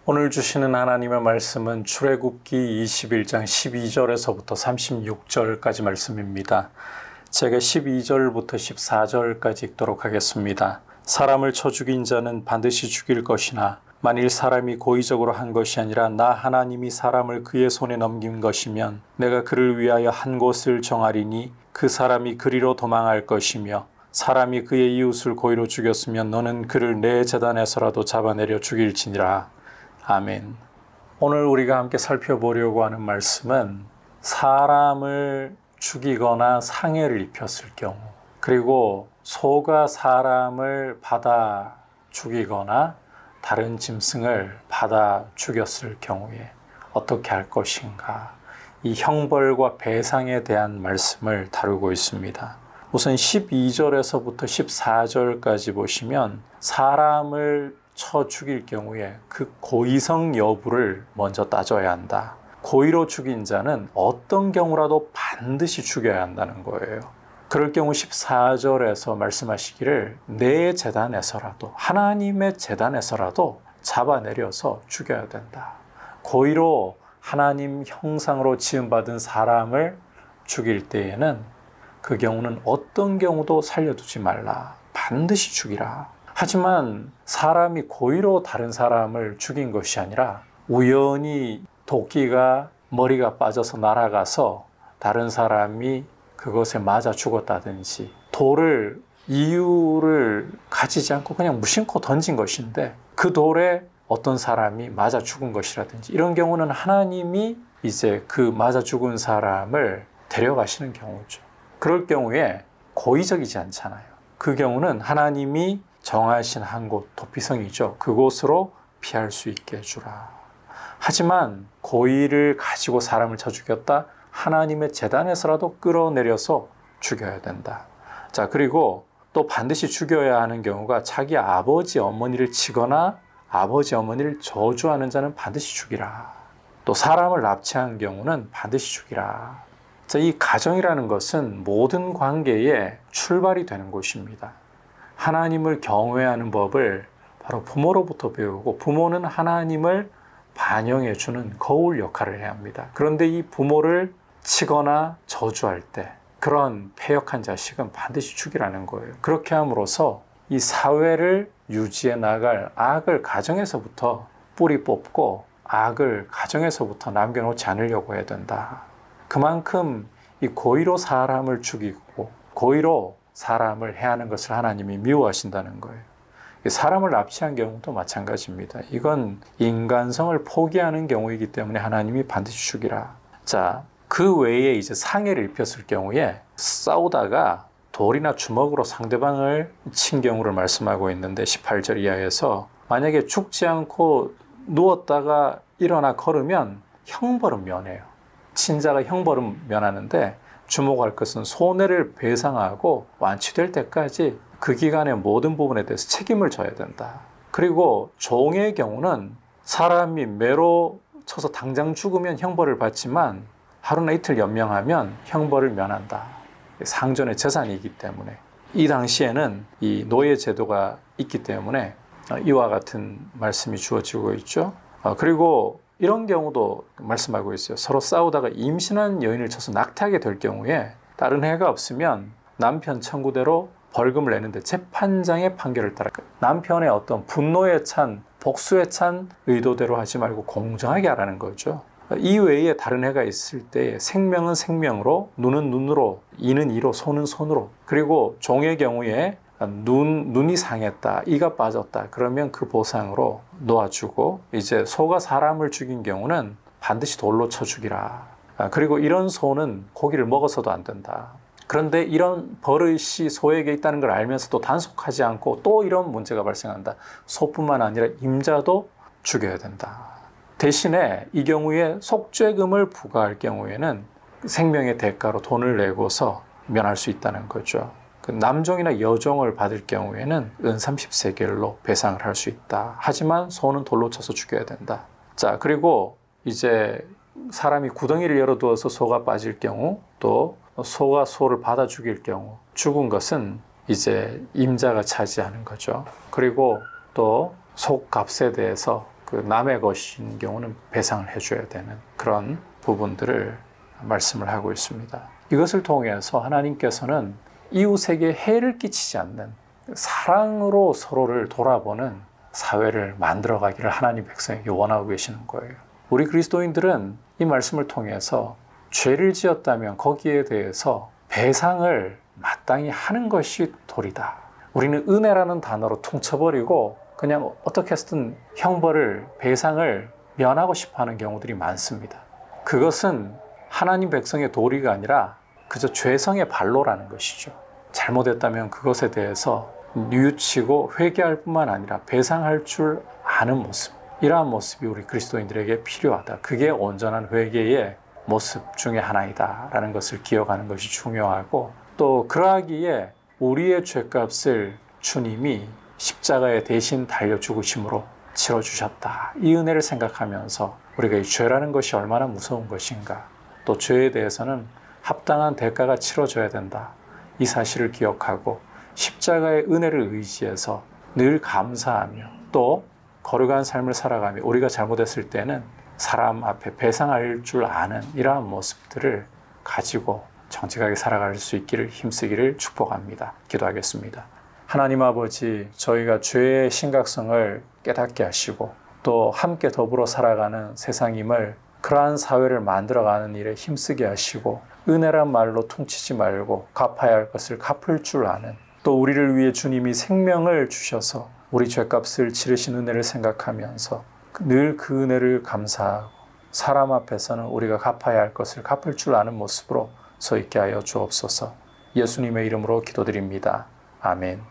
오늘 주시는 하나님의 말씀은 출애굽기 21장 12절에서부터 36절까지 말씀입니다. 제가 12절부터 14절까지 읽도록 하겠습니다. 사람을 쳐 죽인 자는 반드시 죽일 것이나 만일 사람이 고의적으로 한 것이 아니라 나 하나님이 사람을 그의 손에 넘긴 것이면 내가 그를 위하여 한 곳을 정하리니 그 사람이 그리로 도망할 것이며 사람이 그의 이웃을 고의로 죽였으면 너는 그를 내 제단에서라도 잡아내려 죽일지니라. 아멘. 오늘 우리가 함께 살펴보려고 하는 말씀은 사람을 죽이거나 상해를 입혔을 경우, 그리고 소가 사람을 받아 죽이거나 다른 짐승을 받아 죽였을 경우에 어떻게 할 것인가, 이 형벌과 배상에 대한 말씀을 다루고 있습니다. 우선 12절에서부터 14절까지 보시면 사람을 쳐 죽일 경우에 그 고의성 여부를 먼저 따져야 한다. 고의로 죽인 자는 어떤 경우라도 반드시 죽여야 한다는 거예요. 그럴 경우 14절에서 말씀하시기를 내 제단에서라도, 하나님의 제단에서라도 잡아내려서 죽여야 된다. 고의로 하나님 형상으로 지음받은 사람을 죽일 때에는 그 경우는 어떤 경우도 살려두지 말라. 반드시 죽이라. 하지만 사람이 고의로 다른 사람을 죽인 것이 아니라 우연히 도끼가 머리가 빠져서 날아가서 다른 사람이 그것에 맞아 죽었다든지, 돌을 이유를 가지지 않고 그냥 무심코 던진 것인데 그 돌에 어떤 사람이 맞아 죽은 것이라든지, 이런 경우는 하나님이 이제 그 맞아 죽은 사람을 데려가시는 경우죠. 그럴 경우에 고의적이지 않잖아요. 그 경우는 하나님이 정하신 한 곳, 도피성이죠. 그곳으로 피할 수 있게 해주라. 하지만 고의를 가지고 사람을 쳐 죽였다? 하나님의 제단에서라도 끌어내려서 죽여야 된다. 자, 그리고 또 반드시 죽여야 하는 경우가 자기 아버지, 어머니를 치거나 아버지, 어머니를 저주하는 자는 반드시 죽이라. 또 사람을 납치한 경우는 반드시 죽이라. 자, 이 가정이라는 것은 모든 관계의 출발이 되는 곳입니다. 하나님을 경외하는 법을 바로 부모로부터 배우고, 부모는 하나님을 반영해주는 거울 역할을 해야 합니다. 그런데 이 부모를 치거나 저주할 때 그런 패역한 자식은 반드시 죽이라는 거예요. 그렇게 함으로써 이 사회를 유지해 나갈 악을 가정에서부터 뿌리 뽑고 악을 가정에서부터 남겨놓지 않으려고 해야 된다. 그만큼 이 고의로 사람을 죽이고 고의로 사람을 해하는 것을 하나님이 미워하신다는 거예요. 사람을 납치한 경우도 마찬가지입니다. 이건 인간성을 포기하는 경우이기 때문에 하나님이 반드시 죽이라. 자, 그 외에 이제 상해를 입혔을 경우에 싸우다가 돌이나 주먹으로 상대방을 친 경우를 말씀하고 있는데 18절 이하에서 만약에 죽지 않고 누웠다가 일어나 걸으면 형벌은 면해요. 친자가 형벌은 면하는데 주목할 것은 손해를 배상하고 완치될 때까지 그 기간의 모든 부분에 대해서 책임을 져야 된다. 그리고 종의 경우는 사람이 매로 쳐서 당장 죽으면 형벌을 받지만 하루나 이틀 연명하면 형벌을 면한다. 상전의 재산이기 때문에 이 당시에는 이 노예 제도가 있기 때문에 이와 같은 말씀이 주어지고 있죠. 그리고 이런 경우도 말씀하고 있어요. 서로 싸우다가 임신한 여인을 쳐서 낙태하게 될 경우에 다른 해가 없으면 남편 청구대로 벌금을 내는데 재판장의 판결을 따라 남편의 어떤 분노에 찬, 복수에 찬 의도대로 하지 말고 공정하게 하라는 거죠. 이 외에 다른 해가 있을 때 생명은 생명으로, 눈은 눈으로, 이는 이로, 손은 손으로, 그리고 종의 경우에 눈이 상했다, 이가 빠졌다, 그러면 그 보상으로 놓아주고, 이제 소가 사람을 죽인 경우는 반드시 돌로 쳐 죽이라. 그리고 이런 소는 고기를 먹어서도 안 된다. 그런데 이런 버릇이 소에게 있다는 걸 알면서도 단속하지 않고 또 이런 문제가 발생한다. 소뿐만 아니라 임자도 죽여야 된다. 대신에 이 경우에 속죄금을 부과할 경우에는 생명의 대가로 돈을 내고서 면할 수 있다는 거죠. 남종이나 여종을 받을 경우에는 은 30세겔로 배상을 할 수 있다. 하지만 소는 돌로 쳐서 죽여야 된다. 자, 그리고 이제 사람이 구덩이를 열어두어서 소가 빠질 경우, 또 소가 소를 받아 죽일 경우, 죽은 것은 이제 임자가 차지하는 거죠. 그리고 또 속값에 대해서 그 남의 것인 경우는 배상을 해줘야 되는 그런 부분들을 말씀을 하고 있습니다. 이것을 통해서 하나님께서는 이웃에게 해를 끼치지 않는 사랑으로 서로를 돌아보는 사회를 만들어가기를 하나님 백성에게 원하고 계시는 거예요. 우리 그리스도인들은 이 말씀을 통해서 죄를 지었다면 거기에 대해서 배상을 마땅히 하는 것이 도리다. 우리는 은혜라는 단어로 퉁쳐버리고 그냥 어떻게 해서든 형벌을, 배상을 면하고 싶어하는 경우들이 많습니다. 그것은 하나님 백성의 도리가 아니라 그저 죄성의 발로라는 것이죠. 잘못했다면 그것에 대해서 뉘우치고 회개할 뿐만 아니라 배상할 줄 아는 모습, 이러한 모습이 우리 그리스도인들에게 필요하다. 그게 온전한 회개의 모습 중에 하나이다 라는 것을 기억하는 것이 중요하고, 또 그러하기에 우리의 죄값을 주님이 십자가에 대신 달려 죽으심으로 치러주셨다. 이 은혜를 생각하면서 우리가 이 죄라는 것이 얼마나 무서운 것인가, 또 죄에 대해서는 합당한 대가가 치러져야 된다. 이 사실을 기억하고 십자가의 은혜를 의지해서 늘 감사하며 또 거룩한 삶을 살아가며 우리가 잘못했을 때는 사람 앞에 배상할 줄 아는 이러한 모습들을 가지고 정직하게 살아갈 수 있기를 힘쓰기를 축복합니다. 기도하겠습니다. 하나님 아버지, 저희가 죄의 심각성을 깨닫게 하시고 또 함께 더불어 살아가는 세상임을, 그러한 사회를 만들어가는 일에 힘쓰게 하시고 은혜란 말로 퉁치지 말고 갚아야 할 것을 갚을 줄 아는, 또 우리를 위해 주님이 생명을 주셔서 우리 죄값을 치르신 은혜를 생각하면서 늘 그 은혜를 감사하고 사람 앞에서는 우리가 갚아야 할 것을 갚을 줄 아는 모습으로 서 있게 하여 주옵소서. 예수님의 이름으로 기도드립니다. 아멘.